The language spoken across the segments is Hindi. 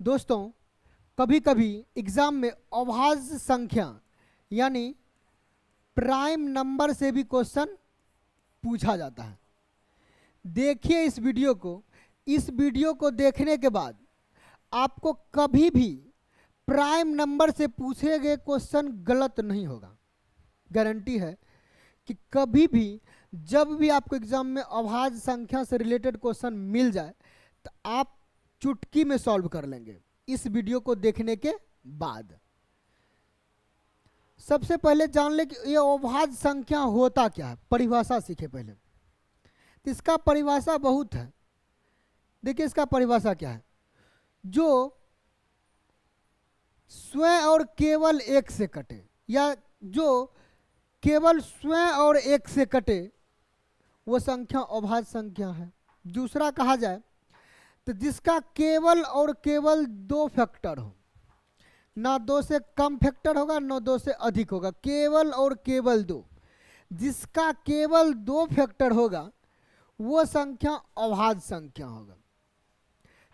दोस्तों, कभी कभी एग्जाम में अभाज्य संख्या यानी प्राइम नंबर से भी क्वेश्चन पूछा जाता है। देखिए इस वीडियो को देखने के बाद आपको कभी भी प्राइम नंबर से पूछे गए क्वेश्चन गलत नहीं होगा। गारंटी है कि कभी भी जब भी आपको एग्जाम में अभाज्य संख्या से रिलेटेड क्वेश्चन मिल जाए तो आप चुटकी में सॉल्व कर लेंगे इस वीडियो को देखने के बाद। सबसे पहले जान ले कि ये अभाज्य संख्या होता क्या है, परिभाषा सीखे पहले। तो इसका परिभाषा बहुत है। देखिए इसका परिभाषा क्या है, जो स्वयं और केवल एक से कटे या जो केवल स्वयं और एक से कटे वो संख्या अभाज्य संख्या है। दूसरा कहा जाए तो जिसका केवल और केवल दो फैक्टर हो, ना दो से कम फैक्टर होगा ना दो से अधिक होगा, केवल और केवल दो। जिसका केवल दो फैक्टर होगा वो संख्या अभाज्य संख्या होगा।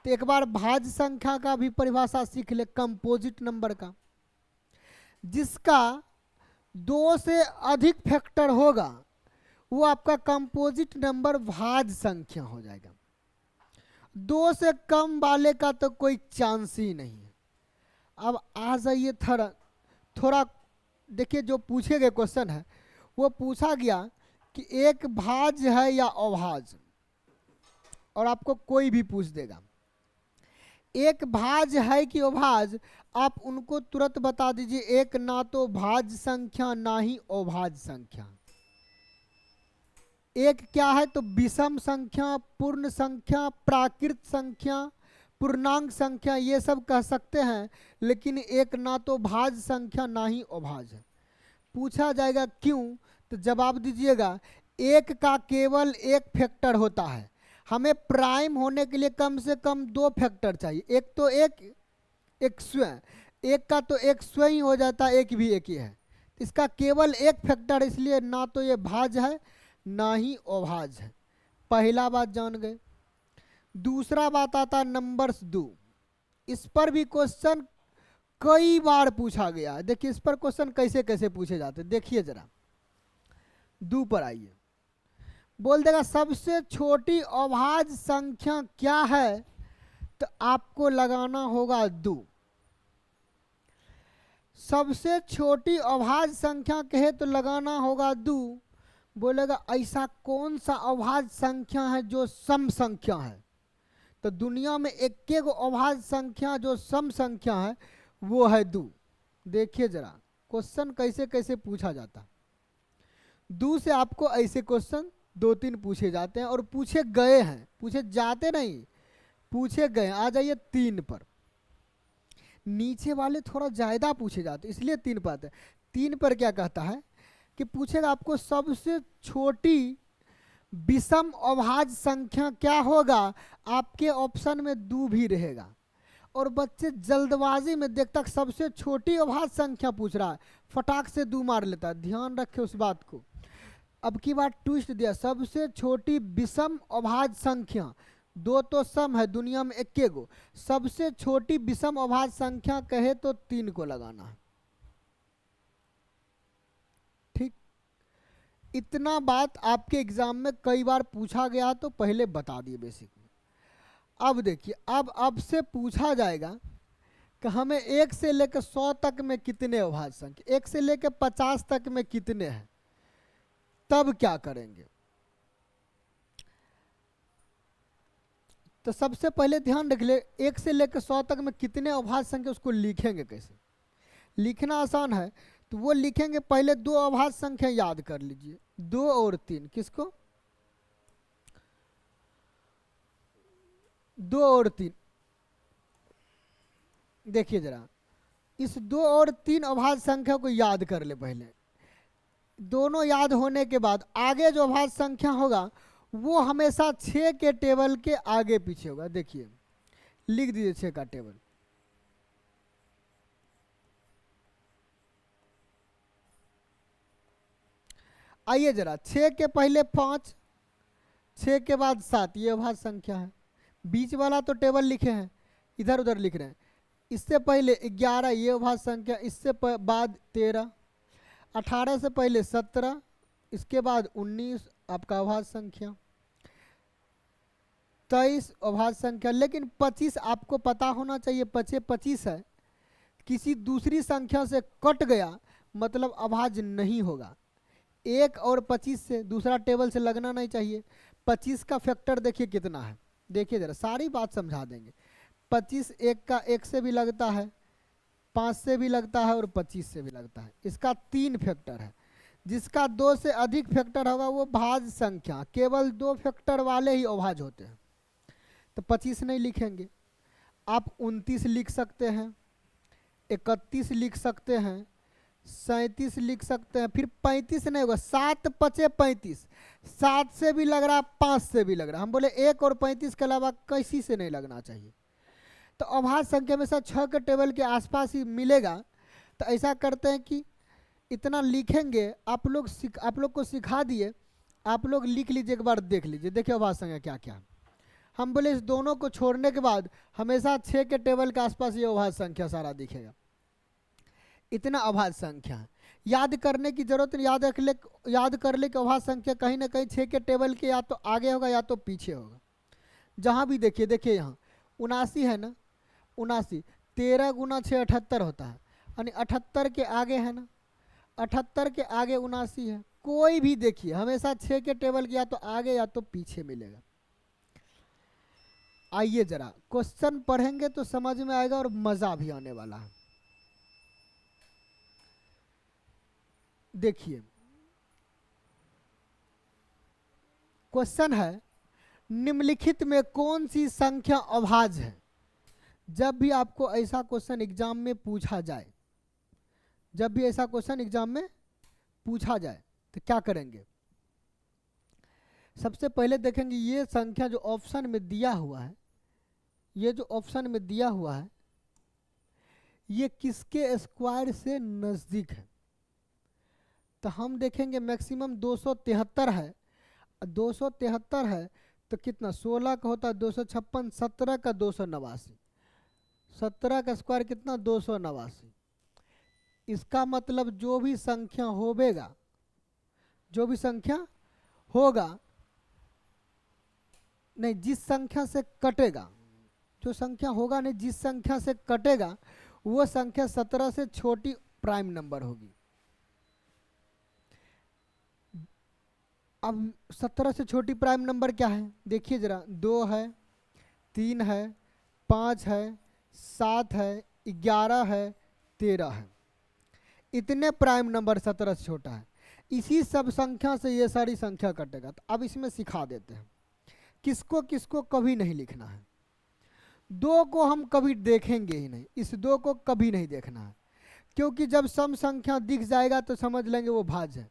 तो एक बार भाज्य संख्या का भी परिभाषा सीख ले, कंपोजिट नंबर का। जिसका दो से अधिक फैक्टर होगा वो आपका कंपोजिट नंबर भाज्य संख्या हो जाएगा। दो से कम वाले का तो कोई चांस ही नहीं है। अब आ जाइए थोड़ा देखिए, जो पूछे गए क्वेश्चन है वो पूछा गया कि एक भाज्य है या अभाज्य, और आपको कोई भी पूछ देगा एक भाज्य है कि अभाज्य, आप उनको तुरंत बता दीजिए एक ना तो भाज्य संख्या ना ही अभाज्य संख्या। एक क्या है तो विषम संख्या, पूर्ण संख्या, प्राकृत संख्या, पूर्णांक संख्या, ये सब कह सकते हैं, लेकिन एक ना तो भाज्य संख्या ना ही अभाज्य है। पूछा जाएगा क्यों, तो जवाब दीजिएगा एक का केवल एक फैक्टर होता है। हमें प्राइम होने के लिए कम से कम दो फैक्टर चाहिए, एक तो एक स्वयं, एक का तो एक स्वयं ही हो जाता है, एक भी एक ही है। इसका केवल एक फैक्टर, इसलिए ना तो ये भाज्य है ना ही अभाज्य है। पहला बात जान गए। दूसरा बात आता नंबर्स दो। इस पर भी क्वेश्चन कई बार पूछा गया है। देखिए इस पर क्वेश्चन कैसे कैसे पूछे जाते हैं, देखिए जरा। दो पर आइए, बोल देगा सबसे छोटी अभाज्य संख्या क्या है, तो आपको लगाना होगा दो। सबसे छोटी अभाज्य संख्या कहे तो लगाना होगा दो। बोलेगा ऐसा कौन सा अभाज्य संख्या है जो सम संख्या है, तो दुनिया में एक अभाज्य संख्या जो सम संख्या है वो है दो। देखिए जरा क्वेश्चन कैसे कैसे पूछा जाता। दो से आपको ऐसे क्वेश्चन दो तीन पूछे जाते हैं और पूछे गए हैं, पूछे जाते नहीं, पूछे गए। आ जाइए तीन पर। नीचे वाले थोड़ा ज्यादा पूछे जाते इसलिए तीन पर आते हैं। तीन पर क्या कहता है कि पूछेगा आपको सबसे छोटी विषम अभाज्य संख्या क्या होगा। आपके ऑप्शन में दो भी रहेगा और बच्चे जल्दबाजी में देखता सबसे छोटी अभाज्य संख्या पूछ रहा है, फटाक से दो मार लेता है। ध्यान रखे उस बात को। अब की बात ट्विस्ट दिया, सबसे छोटी विषम अभाज्य संख्या, दो तो सम है दुनिया में एक गो, सबसे छोटी विषम अभाज्य संख्या कहे तो तीन को लगाना है। ठीक, इतना बात आपके एग्जाम में कई बार पूछा गया तो पहले बता दिए बेसिक में। अब देखिए, अब से पूछा जाएगा कि हमें 1 से लेकर 100 तक में कितने अभाज्य संख्या, 1 से लेकर 50 तक में कितने हैं, तब क्या करेंगे। तो सबसे पहले ध्यान रख ले 1 से लेकर 100 तक में कितने अभाज्य संख्या, उसको लिखेंगे कैसे। लिखना आसान है, तो वो लिखेंगे पहले दो अभाज्य संख्या याद कर लीजिए, 2 और 3। किसको, 2 और 3। देखिए जरा इस 2 और 3 अभाज्य संख्या को याद कर ले पहले। दोनों याद होने के बाद आगे जो अभाज्य संख्या होगा वो हमेशा 6 के टेबल के आगे पीछे होगा। देखिए लिख दीजिए 6 का टेबल। आइए जरा 6 के पहले 5, 6 के बाद 7, ये अभाज्य संख्या है। बीच वाला तो टेबल लिखे हैं, इधर उधर लिख रहे हैं। इससे पहले 11 ये अभाज्य संख्या, इससे बाद 13, 18 से पहले 17, इसके बाद 19 आपका अभाज्य संख्या, 23 अभाज्य संख्या। लेकिन 25 आपको पता होना चाहिए, 25 है, किसी दूसरी संख्या से कट गया मतलब अभाज्य नहीं होगा। 1 और 25 से दूसरा टेबल से लगना नहीं चाहिए। 25 का फैक्टर देखिए कितना है, देखिए जरा सारी बात समझा देंगे। 25 1 का 1 से भी लगता है, 5 से भी लगता है और 25 से भी लगता है। इसका 3 फैक्टर है। जिसका 2 से अधिक फैक्टर होगा वो भाज्य संख्या, केवल 2 फैक्टर वाले ही अभाज्य होते हैं। तो 25 नहीं लिखेंगे, आप 29 लिख सकते हैं, 31 लिख सकते हैं, 37 लिख सकते हैं, फिर 35 नहीं होगा, 7 पचे 35, 7 से भी लग रहा, 5 से भी लग रहा। हम बोले 1 और 35 के अलावा किसी से नहीं लगना चाहिए। तो अभाज्य संख्या हमेशा 6 के टेबल के आसपास ही मिलेगा। तो ऐसा करते हैं कि इतना लिखेंगे, आप लोग को सिखा दिए, आप लोग लिख लीजिए, एक बार देख लीजिए, देखिए अभाज्य संख्या क्या क्या। हम बोले इस दोनों को छोड़ने के बाद हमेशा 6 के टेबल के आसपास ये अभाज्य संख्या सारा दिखेगा। इतना अभाज्य संख्या है, याद करने की जरूरत नहीं, याद कर ले कि अभाज्य संख्या कहीं ना कहीं 6 के टेबल के या तो आगे होगा या तो पीछे होगा। जहाँ भी देखिए यहाँ 79 है ना, 79, 13 गुना 6 78 होता है, यानी 78 के आगे है ना, 78 के आगे 79 है। कोई भी देखिए हमेशा 6 के टेबल के या तो आगे या तो पीछे मिलेगा। आइए जरा क्वेश्चन पढ़ेंगे तो समझ में आएगा और मजा भी आने वाला है। देखिए क्वेश्चन है, निम्नलिखित में कौन सी संख्या अभाज्य है। जब भी आपको ऐसा क्वेश्चन एग्जाम में पूछा जाए, जब भी ऐसा क्वेश्चन एग्जाम में पूछा जाए तो क्या करेंगे, सबसे पहले देखेंगे ये संख्या जो ऑप्शन में दिया हुआ है, ये जो ऑप्शन में दिया हुआ है ये किसके स्क्वायर से नजदीक है। तो हम देखेंगे मैक्सिमम 273 है, 273 है तो कितना 16 का होता है 256, 17 का 289, 17 का स्क्वायर कितना 289। इसका मतलब जो भी संख्या होगा, जो भी संख्या होगा, नहीं जिस संख्या से कटेगा, जो संख्या होगा नहीं जिस संख्या से कटेगा वो संख्या 17 से छोटी प्राइम नंबर होगी। अब 17 से छोटी प्राइम नंबर क्या है देखिए जरा, 2 है, 3 है, 5 है, 7 है, 11 है, 13 है। इतने प्राइम नंबर 17 से छोटा है। इसी सब संख्या से ये सारी संख्या कटेगा। तो अब इसमें सिखा देते हैं किसको किसको कभी नहीं लिखना है। 2 को हम कभी देखेंगे ही नहीं, इस 2 को कभी नहीं देखना है, क्योंकि जब सम संख्या दिख जाएगा तो समझ लेंगे वो भाज्य है।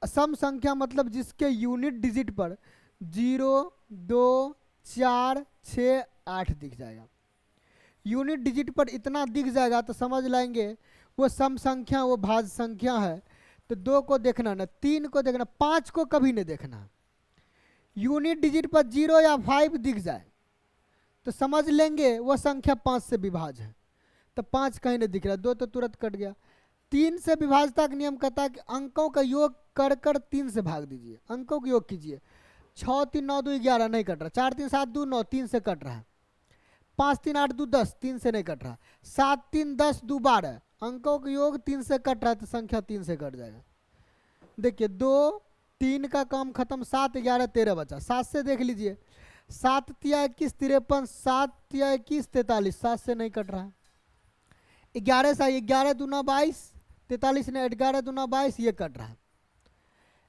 सम संख्या मतलब जिसके यूनिट डिजिट पर 0, 2, 4, 6, 8 दिख जाएगा। यूनिट डिजिट पर इतना दिख जाएगा तो समझ लेंगे वो सम संख्या, वो भाज्य संख्या है। तो 2 को देखना ना, 3 को देखना, 5 को कभी नहीं देखना। यूनिट डिजिट पर 0 या 5 दिख जाए तो समझ लेंगे वो संख्या 5 से विभाज्य है। तो 5 कहीं नहीं दिख रहा, 2 तो तुरंत कट गया। 3 से विभाज्यता का नियम कहता है कि अंकों का योग कर 3 से भाग दीजिए, अंकों का योग कीजिए। 6 3 9 2 11 नहीं कट रहा, 4 3 7 2 9 3 से कट रहा है, 5 3 8 2 10 3 से नहीं कट रहा, 7 3 10 2 12 अंकों का योग 3 से कट रहा है तो संख्या 3 से कट जाएगा। देखिए 2 3 का काम खत्म, 7 11 13 बचा। 7 से देख लीजिए, 7 तिया 21 53, 7 तिया 21 43, 7 से नहीं कट रहा है। 11 से 11 दूना 22, 43 ने 11 दूना 22, ये कट रहा है।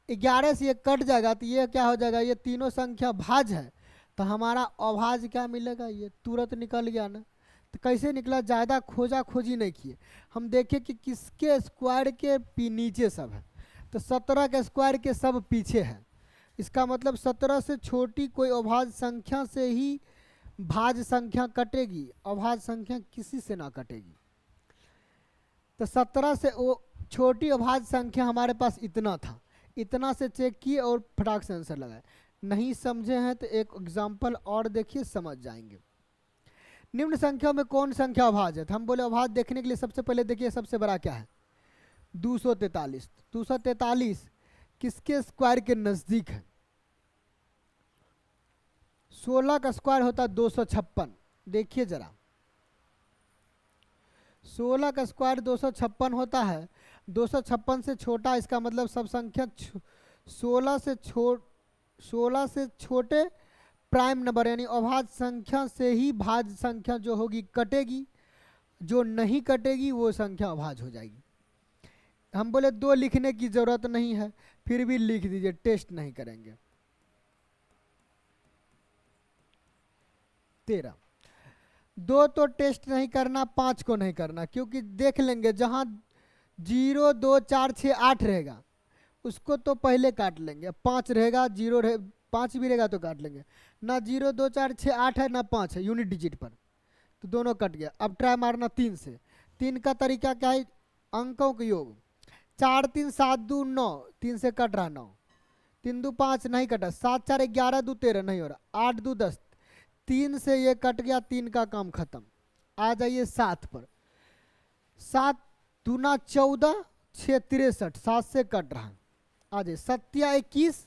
11 से ये कट जाएगा तो ये क्या हो जाएगा, ये तीनों संख्या भाज्य है। तो हमारा अभाज्य क्या मिलेगा, ये तुरंत निकल गया ना। तो कैसे निकला, ज़्यादा खोजा खोजी नहीं किए, हम देखे कि किसके स्क्वायर के नीचे सब है। तो 17 के स्क्वायर के सब पीछे है। इसका मतलब 17 से छोटी कोई अभाज्य संख्या से ही भाज्य संख्या कटेगी, अभाज्य संख्या किसी से ना कटेगी। तो 17 से वो छोटी अभाज्य संख्या हमारे पास इतना था, इतना से चेक किए और फटाक से आंसर लगाए। नहीं समझे हैं तो एक एग्जाम्पल और देखिए, समझ जाएंगे। निम्न संख्या में कौन संख्या अभाज्य है? तो हम बोले अभाज्य देखने के लिए सबसे पहले देखिए सबसे बड़ा क्या है, 243। 243 किसके स्क्वायर के नजदीक है? 16 का स्क्वायर होता है 256। देखिए जरा, 16 का स्क्वायर 256 होता है। 256 से छोटा, इसका मतलब सब संख्या 16 से छोटे प्राइम नंबर यानी अभाज्य संख्या से ही भाज्य संख्या जो होगी कटेगी, जो नहीं कटेगी वो संख्या अभाज्य हो जाएगी। हम बोले 2 लिखने की जरूरत नहीं है, फिर भी लिख दीजिए, टेस्ट नहीं करेंगे। 13 2 तो टेस्ट नहीं करना, 5 को नहीं करना, क्योंकि देख लेंगे जहां 0 2 4 6 8 रहेगा उसको तो पहले काट लेंगे। 5 रहेगा, 0 रहे, 5 भी रहेगा तो काट लेंगे ना। 0 2 4 6 8 है ना 5 है यूनिट डिजिट पर, तो दोनों कट गया। अब ट्राई मारना 3 से। 3 का तरीका क्या है? अंकों का योग। 4 3 7 2 9, 3 से कट रहा 9, 3 2 5 नहीं कटा, 7 4 11 2 13 नहीं हो रहा, 8 2 10, 3 से ये कट गया, 3 का काम खत्म। आ जाइए 7 पर। 7 दूना 14 6 63, 7 से कट रहा। आ जाइए 7 21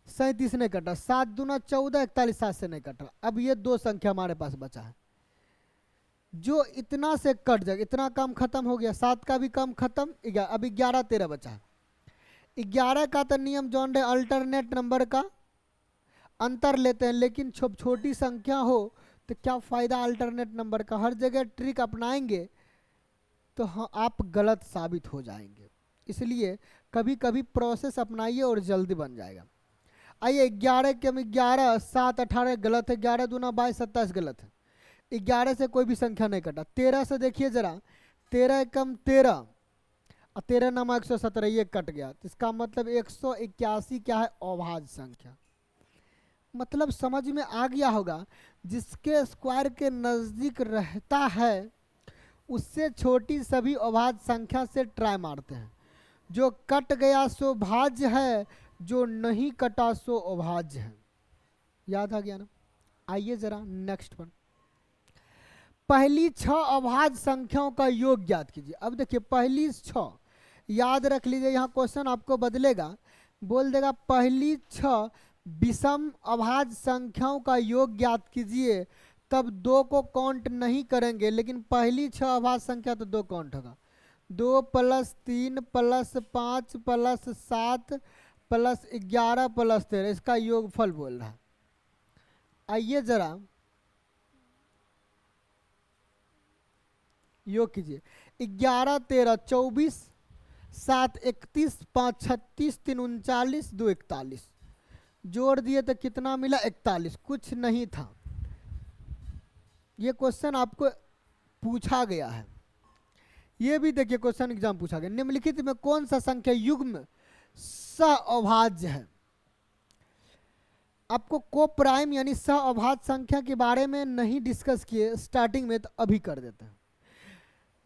37 नहीं कट रहा, 7 दूना 14 41, 7 से नहीं कट रहा। अब ये 2 संख्या हमारे पास बचा है जो इतना से कट जाएगा, इतना काम खत्म हो गया, 7 का भी काम खत्म। अभी 11 13 बचा है। 11 का तो नियम जौन रहे अल्टरनेट नंबर का अंतर लेते हैं, लेकिन छोटी संख्या हो तो क्या फ़ायदा अल्टरनेट नंबर का? हर जगह ट्रिक अपनाएंगे तो हाँ आप गलत साबित हो जाएंगे। इसलिए कभी कभी प्रोसेस अपनाइए और जल्दी बन जाएगा। आइए 11 के में 11 7 18 गलत है, 11 दूना 22 27 गलत है। 11 से कोई भी संख्या नहीं कटा। 13 से देखिए जरा, 13 कम 13 और 13 नामा 117, ये कट गया। तो इसका मतलब 181 क्या है? अभाज्य संख्या। मतलब समझ में आ गया होगा, जिसके स्क्वायर के नज़दीक रहता है उससे छोटी सभी अभाज्य संख्या से ट्राई मारते हैं। जो कट गया सो भाज्य है, जो नहीं कटा सो अभाज्य है। याद आ गया ना? आइए जरा नेक्स्ट पर। पहली 6 अभाज्य संख्याओं का योग ज्ञात कीजिए। अब देखिए पहली 6 याद रख लीजिए, यहाँ क्वेश्चन आपको बदलेगा, बोल देगा पहली 6 विषम अभाज्य संख्याओं का योग ज्ञात कीजिए। तब 2 को काउंट नहीं करेंगे, लेकिन पहली 6 अभाज्य संख्या तो 2 काउंट होगा। 2 + 3 + 5 + 7 + 11 + 13, इसका योगफल बोल रहा है। आइए जरा योग कीजिए। 11 13 24, 7 31, 5 36, 3 39, 2 41, जोड़ दिए तो कितना मिला? 41। कुछ नहीं था, ये क्वेश्चन आपको पूछा गया है। ये भी देखिए क्वेश्चन एग्जाम पूछा गया, निम्नलिखित में कौन सा संख्या युग्म सअभाज्य है? आपको को प्राइम यानी सअभाज्य संख्या के बारे में नहीं डिस्कस किए स्टार्टिंग में, तो अभी कर देते हैं।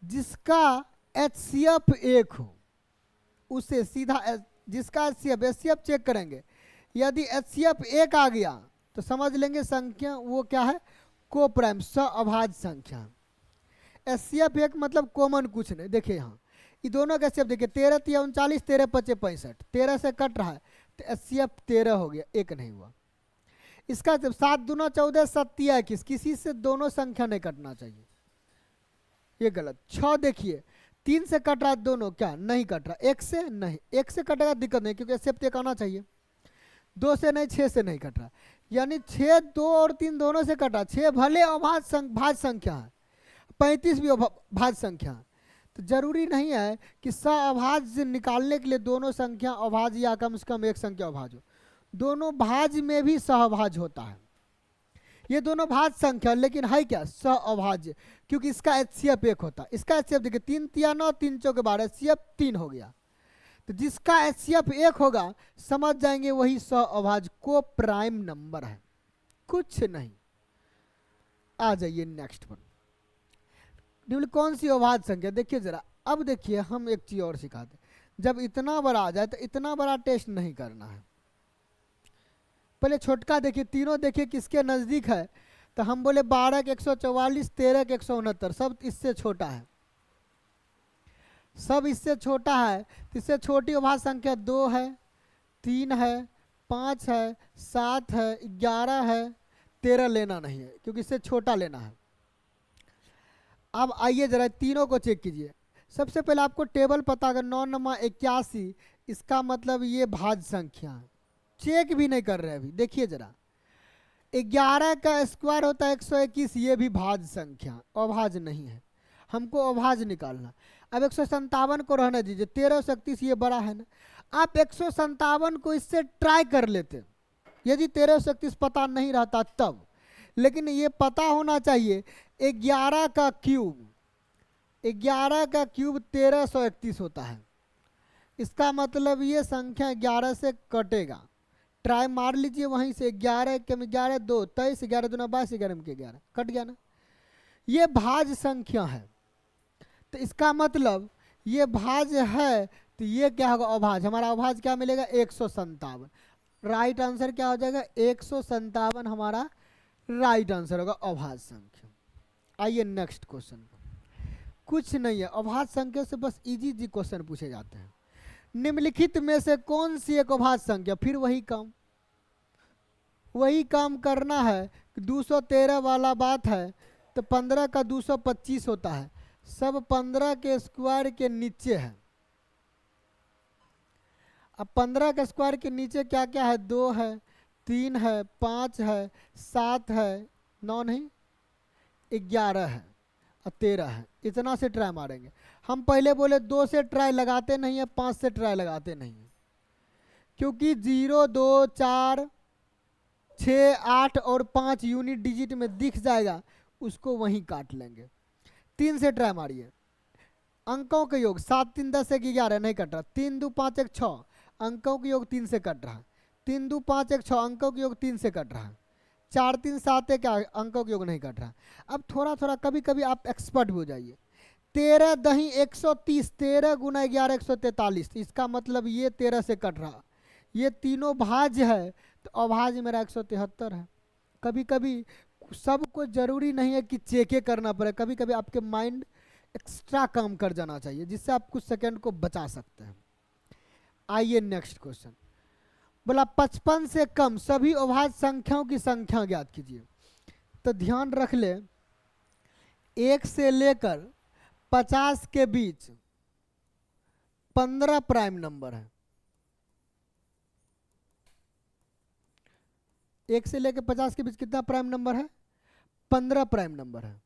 जिसका HCF 1 हो उसे सीधा जिसका HCF चेक करेंगे, यदि HCF 1 आ गया तो समझ लेंगे संख्या वो क्या है? को प्राइम सअभाज्य संख्या। HCF 1 मतलब कॉमन कुछ नहीं। देखिए यहाँ ये दोनों का HCF देखिए, 13 3 39, 13 5 65, 13 से कट रहा है तो HCF 13 हो गया, 1 नहीं हुआ। इसका जब 7 दूना 14 7 21, किसी से दोनों संख्या नहीं कटना चाहिए, ये गलत। 6 देखिए 3 से कट रहा है, दोनों क्या नहीं कट रहा? 1 से नहीं, 1 से कटेगा दिक्कत नहीं, क्योंकि HCF 1 आना चाहिए। 2 से नहीं, 6 से नहीं कट रहा, यानी 6 2 और 3 दोनों से कटा। 6 भले अभाज्य संख्या है, 35 भी भाज्य संख्या है, तो जरूरी नहीं है कि सअभाज्य निकालने के लिए दोनों संख्या अभाज्य या कम से कम एक संख्या अभाज्य हो। दोनों भाज्य में भी सहभाज्य होता है। ये दोनों भाज्य संख्या, लेकिन है क्या? सअभाज्य, क्योंकि इसका HCF 1 होता है। इसका HCF देखिए 3 3 9, 3 4 12, HCF 3 हो गया। तो जिसका HCF 1 होगा समझ जाएंगे वही सअभाज्य को प्राइम नंबर है, कुछ नहीं। आ जाइए नेक्स्ट पर। कौन सी अभाज्य संख्या? देखिए जरा, अब देखिए हम एक चीज और सिखाते, जब इतना बड़ा आ जाए तो इतना बड़ा टेस्ट नहीं करना है। पहले छोटका देखिए, तीनों देखिए किसके नजदीक है? तो हम बोले 12 के 144, 13 के 169, सब इससे छोटा है, सब इससे छोटा है। तो इससे छोटी अभाज्य संख्या 2 है, 3 है, 5 है, 7 है, 11 है, 13 लेना नहीं है क्योंकि इससे छोटा लेना है। अब आइए जरा तीनों को चेक कीजिए। सबसे पहले आपको टेबल पता अगर 9 नमा 81, इसका मतलब ये भाज्य संख्या है, चेक भी नहीं कर रहे अभी। देखिए जरा 11 का स्क्वायर होता है 121, ये भी भाज्य संख्या, अभाज्य नहीं है, हमको अभाज्य निकालना। अब 157 को रहने दीजिए, 1331 ये बड़ा है ना, आप 157 को इससे ट्राई कर लेते यदि 1331 पता नहीं रहता तब, लेकिन ये पता होना चाहिए 11 का क्यूब, 11 का क्यूब 1331 होता है, इसका मतलब ये संख्या 11 से कटेगा। ट्राई मार लीजिए वहीं से, 11 के 11 2 23, 11 दूना 22, 11 के 11 कट गया ना, ये भाज्य संख्या है। तो इसका मतलब ये भाज्य है, तो ये क्या होगा अभाज्य। हमारा अभाज्य क्या मिलेगा 157। राइट आंसर क्या हो जाएगा 157, हमारा राइट आंसर होगा अभाज्य संख्या। आइए नेक्स्ट क्वेश्चन। कुछ नहीं है, अभाज्य संख्या से बस इजी जी क्वेश्चन पूछे जाते हैं। निम्नलिखित में से कौन सी एक अभाज्य संख्या, फिर वही काम करना है। 213 वाला बात है, तो 15 का 225 होता है, सब 15 के स्क्वायर के नीचे है। अब 15 के स्क्वायर के नीचे क्या क्या है, 2 है, 3 है, 5 है, 7 है, 9 नहीं 11 है और 13 है। इतना से ट्राई मारेंगे। हम पहले बोले 2 से ट्राई लगाते नहीं है, 5 से ट्राई लगाते नहीं है, क्योंकि 0 2 4 6 8 और 5 यूनिट डिजिट में दिख जाएगा, उसको वहीं काट लेंगे। 3 से ट्राई मारिए, अंकों के योग 7 3 10 1 11 नहीं कट रहा, 3 2 5 1 6 अंकों के योग 3 से कट रहा, 3 2 5 1 6 अंकों के योग 3 से कट रहा, 4 3 7 1 अंकों के योग नहीं कट रहा। अब थोड़ा थोड़ा कभी कभी आप एक्सपर्ट हो जाइए। 13 दही 130, 13 गुना 11 143, इसका मतलब ये 13 से कट रहा, ये तीनों भाज्य है, तो अभाज्य मेरा 173 है। कभी कभी सबको जरूरी नहीं है कि चेके करना पड़े, कभी कभी आपके माइंड एक्स्ट्रा काम कर जाना चाहिए, जिससे आप कुछ सेकंड को बचा सकते हैं। आइए नेक्स्ट क्वेश्चन। बोला 55 से कम सभी अभाज्य संख्याओं की संख्या ज्ञात कीजिए। तो ध्यान रख ले, 1 से लेकर 50 के बीच 15 प्राइम नंबर है। 1 से लेकर 50 के बीच कितना प्राइम नंबर है, 15 प्राइम नंबर है।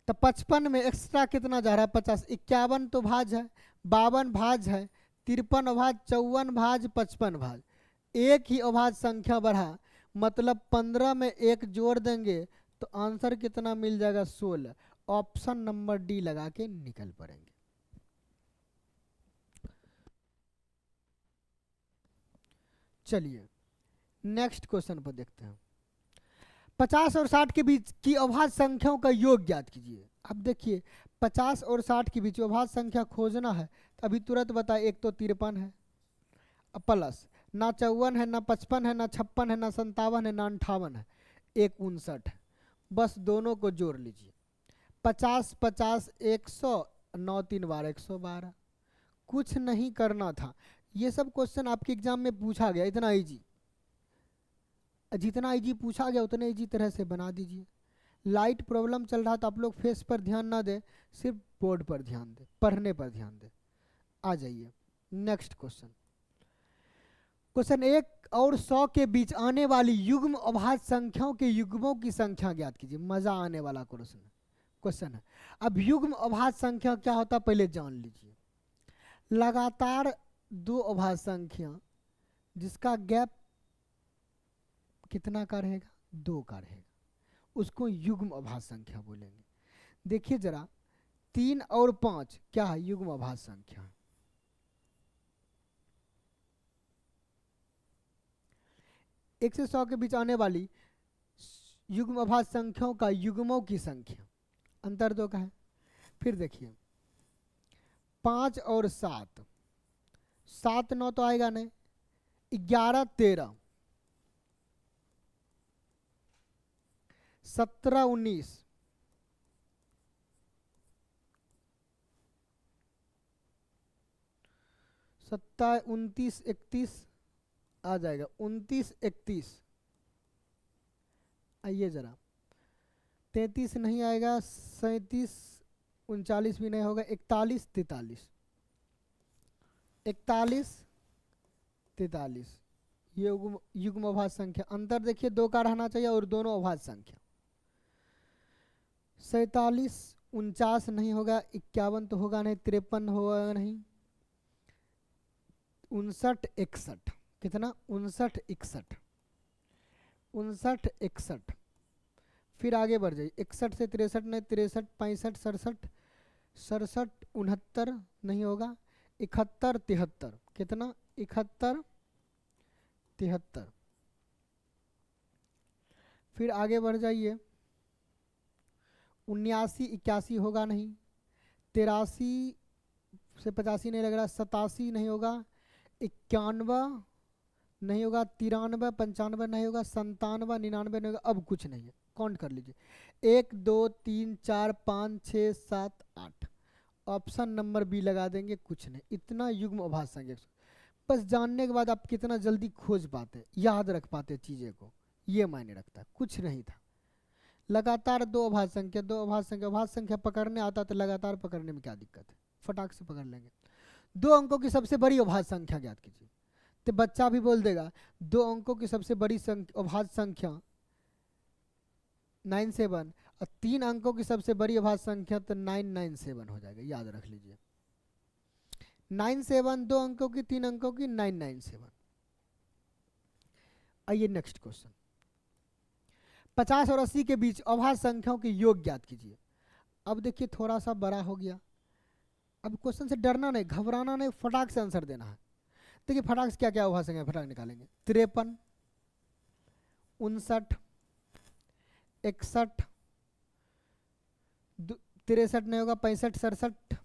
तो 55 में एक्स्ट्रा कितना जा रहा है 50, 51 तो भाज्य है, 52 भाज्य है, 53 अभाज्य, 54 भाज्य, 55 भाज्य। एक ही अभाज्य संख्या बढ़ा, मतलब 15 में 1 जोड़ देंगे तो आंसर कितना मिल जाएगा 16। ऑप्शन नंबर डी लगा के निकल पड़ेंगे। चलिए नेक्स्ट क्वेश्चन पर देखते हैं। 50 और 60 के बीच की अभाज्य संख्याओं का योग ज्ञात कीजिए। अब देखिए 50 और 60 के बीच अभाज्य संख्या खोजना है, तो अभी तुरंत बताए, एक तो 53 है, प्लस ना 54 है, ना 55 है, ना 56 है, ना 57 है, ना 58 है, एक 59 है। बस दोनों को जोड़ लीजिए, 50 50 100, 9 3 12 112। कुछ नहीं करना था, ये सब क्वेश्चन आपके एग्जाम में पूछा गया, इतना इजी, जितना इजी पूछा गया उतने इजी तरह से बना दीजिए। लाइट प्रॉब्लम चल रहा तो आप लोग फेस पर ध्यान ना दें, सिर्फ बोर्ड पर ध्यान दें, पढ़ने पर ध्यान दें। आ जाइए नेक्स्ट क्वेश्चन। क्वेश्चन 1 और 100 के बीच आने वाली युग्म अभाज्य संख्याओं के युग्मों की संख्या ज्ञात कीजिए। मजा आने वाला क्वेश्चन है। अब युग्म अभाज्य संख्या क्या होता है पहले जान लीजिए। लगातार 2 अभाज्य संख्या जिसका गैप कितना का रहेगा, 2 का रहेगा, उसको युग्म अभाज्य संख्या बोलेंगे। देखिए जरा 3 और 5 क्या है, युग्म अभाज्य संख्या है। 1 से 100 के बीच आने वाली युग्म अभाज्य संख्याओं का युग्मों की संख्या अंतर 2 का है। फिर देखिए 5 और 7, 7 9 तो आएगा नहीं, 11 13, 17 19 27 29 31 आ जाएगा, 29 31, आइए जरा, 33 नहीं आएगा, 37 39 भी नहीं होगा, 41 43, 41 43, ये युग्म अभाज्य संख्या। अंतर देखिए 2 का रहना चाहिए और दोनों अभाज्य संख्या। 47 49 नहीं होगा, 51 तो होगा नहीं, 53 होगा नहीं, 59 61, कितना 59 61, 59 61, फिर आगे बढ़ जाइए, 61 से 63 नहीं, 63 65 67 67 69 नहीं होगा, 71 73, कितना 71 73, फिर आगे बढ़ जाइए, 79 81 होगा नहीं, 83 से 85 नहीं लग रहा, 87 नहीं होगा, 91 नहीं होगा, 93 95 नहीं होगा, 97 99 नहीं होगा। अब कुछ नहीं है, काउंट कर लीजिए, 1 2 3 4 5 6 7 8, ऑप्शन नंबर बी लगा देंगे, कुछ नहीं। इतना युग्म अभाज्य संख्या, बस जानने के बाद आप कितना जल्दी खोज पाते, याद रख पाते चीज़ें को, ये मायने रखता है, कुछ नहीं था। लगातार 2 अभाज्य संख्या, 2 अभाज्य संख्या, अभाज्य संख्या पकड़ने आता तो लगातार पकड़ने में क्या दिक्कत है, फटाक से पकड़ लेंगे। 2 अंकों की सबसे बड़ी अभाज्य संख्या ज्ञात कीजिए, तो बच्चा भी बोल देगा 2 अंकों की सबसे बड़ी अभाज्य संख्या 97, और 3 अंकों की सबसे बड़ी अभाज्य संख्या तो 997 हो जाएगा, याद रख लीजिए। 97 2 अंकों की, 3 अंकों की, 997। आइए नेक्स्ट क्वेश्चन, 50 और 80 के बीच अभाज्य संख्याओं के योग ज्ञात कीजिए। अब देखिए थोड़ा सा बड़ा हो गया, अब क्वेश्चन से डरना नहीं, घबराना नहीं, फटाक से आंसर देना है। देखिए फटाक से क्या क्या अभाज्य संख्या फटाक निकालेंगे, 53 59 61 63 नहीं होगा, 65 67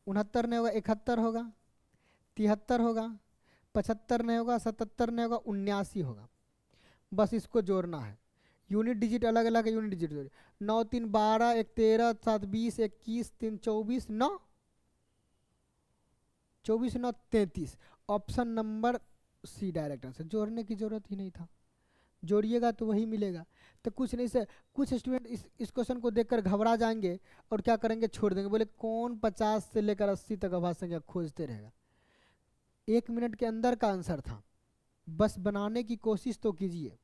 69 नहीं होगा, 71 होगा, 73 होगा, 75 नहीं होगा, 77 नहीं होगा, 79 होगा। बस इसको जोड़ना है, यूनिट डिजिट अलग अलग है, unit digit 9 3 12 1 13 7 20 21 3 24 9 24 9 33, option number C direct answer. जोड़ने की जरूरत ही नहीं था, जोड़िएगा तो वही मिलेगा। तो कुछ नहीं से, कुछ स्टूडेंट इस क्वेश्चन को देखकर घबरा जाएंगे और क्या करेंगे, छोड़ देंगे, बोले कौन 50 से लेकर 80 तक अभाज्य संख्या खोजते रहेगा। 1 मिनट के अंदर का आंसर था, बस बनाने की कोशिश तो कीजिए।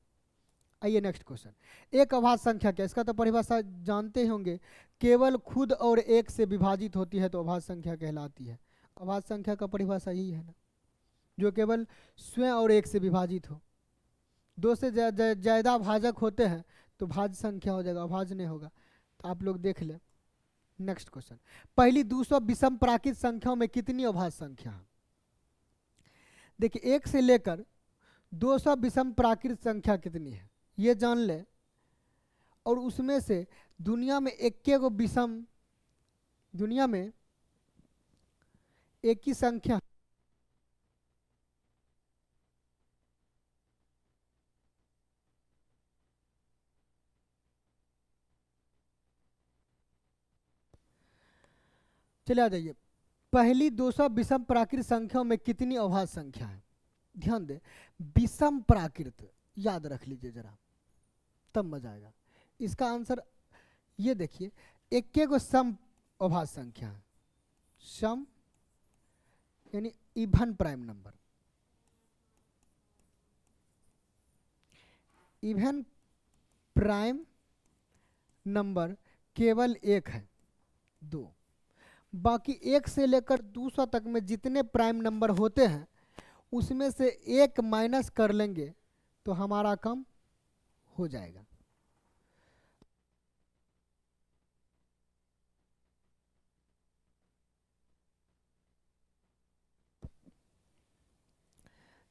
आइए नेक्स्ट क्वेश्चन, एक अभाज्य संख्या क्या, इसका तो परिभाषा जानते होंगे, केवल खुद और एक से विभाजित होती है तो अभाज्य संख्या कहलाती है। अभाज्य संख्या का परिभाषा यही है ना, जो केवल स्वयं और एक से विभाजित हो। 2 से ज्यादा भाजक होते हैं तो भाज्य संख्या हो जाएगा, अभाज्य नहीं होगा। तो आप लोग देख लें। नेक्स्ट क्वेश्चन, पहली 200 विषम प्राकृत संख्याओं में कितनी अभाज्य संख्या है। देखिए 1 से लेकर 200 विषम प्राकृत संख्या कितनी है ये जान ले, और उसमें से दुनिया में एक विषम, दुनिया में एक ही संख्या चले आ जाइए। पहली 200 विषम प्राकृत संख्याओं में कितनी अभाज्य संख्या है, ध्यान दे, विषम प्राकृत याद रख लीजिए जरा, तब मजा आएगा। इसका आंसर ये देखिए, एक सम अभाज्य संख्या है, सम यानी even prime number, even prime number केवल एक है, 2, बाकी 1 से लेकर 200 तक में जितने प्राइम नंबर होते हैं उसमें से 1 माइनस कर लेंगे तो हमारा काम हो जाएगा।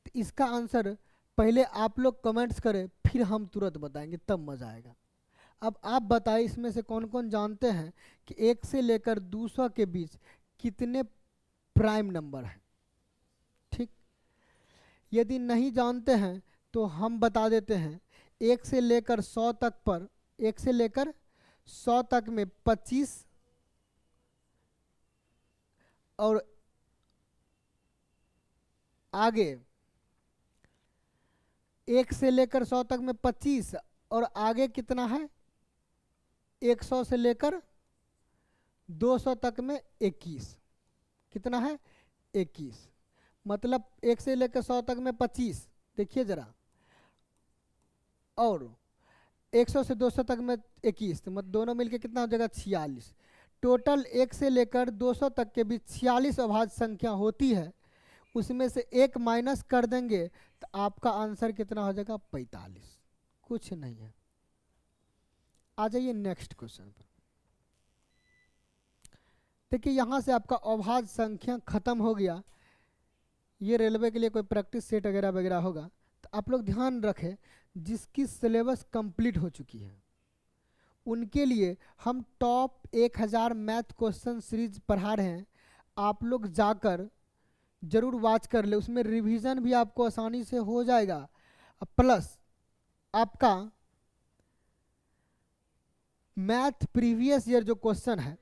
तो इसका आंसर पहले आप लोग कमेंट्स करें, फिर हम तुरंत बताएंगे, तब मजा आएगा। अब आप बताइए इसमें से कौन कौन जानते हैं कि 1 से लेकर 200 के बीच कितने प्राइम नंबर हैं। ठीक, यदि नहीं जानते हैं तो हम बता देते हैं, 1 से लेकर 100 तक पर 1 से लेकर 100 तक में 25 और आगे 1 से लेकर 100 तक में 25 और आगे कितना है 100 से लेकर 200 तक में 21। कितना है 21। मतलब 1 से लेकर 100 तक में 25, देखिए जरा, और 100 से 200 तक में 21, तो मतलब दोनों मिलके कितना हो जाएगा 46। टोटल 1 से लेकर 200 तक के बीच 46 अभाज्य संख्या होती है, उसमें से एक माइनस कर देंगे तो आपका आंसर कितना हो जाएगा 45। कुछ नहीं है। आ जाइए नेक्स्ट क्वेश्चन पर। देखिए यहाँ से आपका अभाज्य संख्या खत्म हो गया। ये रेलवे के लिए कोई प्रैक्टिस सेट वगैरह वगैरह होगा, तो आप लोग ध्यान रखें जिसकी सिलेबस कंप्लीट हो चुकी है उनके लिए हम टॉप 1000 मैथ क्वेश्चन सीरीज पढ़ा रहे हैं। आप लोग जाकर जरूर वॉच कर ले, उसमें रिवीजन भी आपको आसानी से हो जाएगा, प्लस आपका मैथ प्रीवियस ईयर जो क्वेश्चन है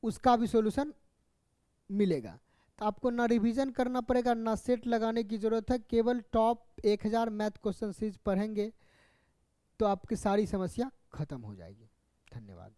उसका भी सॉल्यूशन मिलेगा। तो आपको ना रिवीजन करना पड़ेगा ना सेट लगाने की ज़रूरत है, केवल टॉप 1000 मैथ क्वेश्चन सीरीज पढ़ेंगे तो आपकी सारी समस्या खत्म हो जाएगी। धन्यवाद।